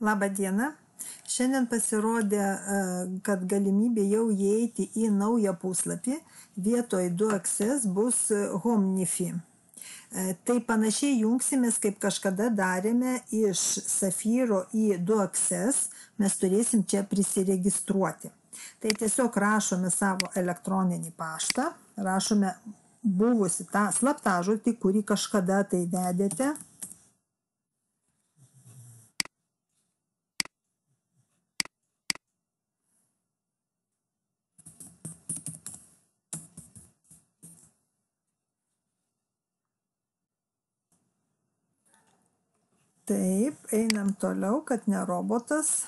Labą dieną. Šiandien pasirodė, kad galimybė jau įeiti į naują puslapį. Vietoj 2Access bus Omnifi. Tai panašiai jungsimės, kaip kažkada darėme iš Safiro į 2Access. Mes turėsim čia prisiregistruoti. Tai tiesiog rašome savo elektroninį paštą, rašome buvusi tą slaptažodį, kurį kažkada tai vedėte. Taip, einam toliau, kad ne robotas.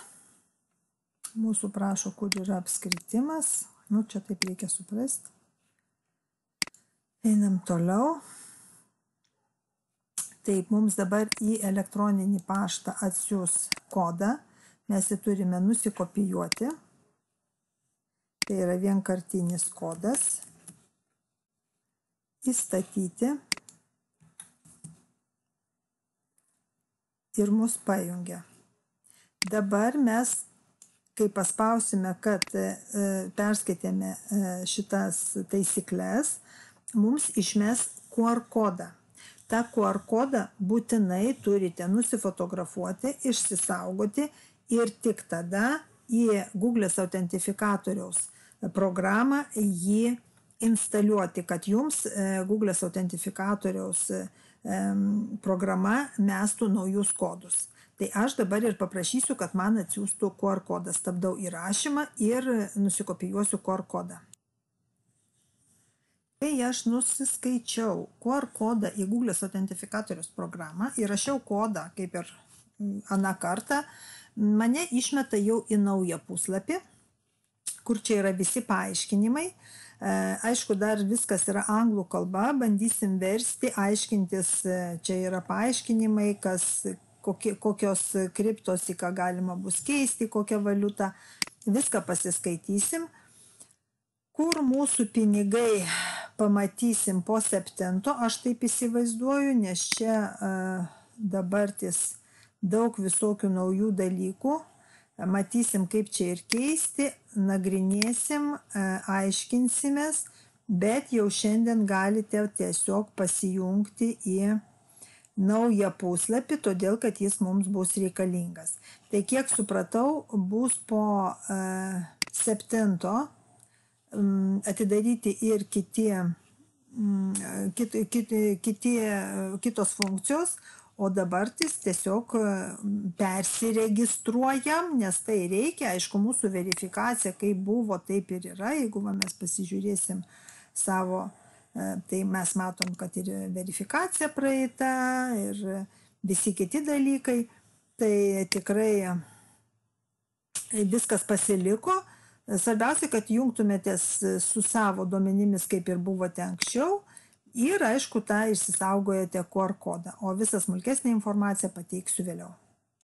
Mūsų prašo, kur yra apskritimas. Nu, čia taip reikia suprasti. Einam toliau. Taip, mums dabar į elektroninį paštą atsiųs kodą. Mes jį turime nusikopijuoti. Tai yra vienkartinis kodas. Įstatyti. Ir mus pajungia. Dabar mes, kai paspausime, kad perskaitėme šitas taisyklės, mums išmes QR kodą. Ta QR kodą būtinai turite nusifotografuoti, išsisaugoti ir tik tada į Google autentifikatoriaus programą jį instaliuoti, kad jums Google autentifikatoriaus programa mestų naujus kodus. Tai aš dabar ir paprašysiu, kad man atsiųstų QR kodą. Stabdau įrašymą ir nusikopijuosiu QR kodą. Kai aš nusiskaičiau QR kodą į Google autentifikatorius programą, įrašiau kodą, kaip ir aną kartą, mane išmeta jau į naują puslapį, kur čia yra visi paaiškinimai. Aišku, dar viskas yra anglų kalba, bandysim versti, aiškintis, čia yra paaiškinimai, kokios kriptos į ką galima bus keisti, kokią valiutą, viską pasiskaitysim. Kur mūsų pinigai pamatysim po 7, aš taip įsivaizduoju, nes čia dabartis daug visokių naujų dalykų. Matysim, kaip čia ir keisti, nagrinėsim, aiškinsimės, bet jau šiandien galite tiesiog pasijungti į naują puslapį, todėl kad jis mums bus reikalingas. Tai kiek supratau, bus po 7 atidaryti ir kitos funkcijos, o dabartis tiesiog persiregistruojam, nes tai reikia, aišku, mūsų verifikacija, kaip buvo, taip ir yra, jeigu mes pasižiūrėsim savo, tai mes matom, kad ir verifikacija praeita, ir visi kiti dalykai, tai tikrai viskas pasiliko. Svarbiausia, kad jungtumėtės su savo duomenimis, kaip ir buvote anksčiau, ir, aišku, tą išsisaugojate QR kodą, o visą smulkesnę informaciją pateiksiu vėliau.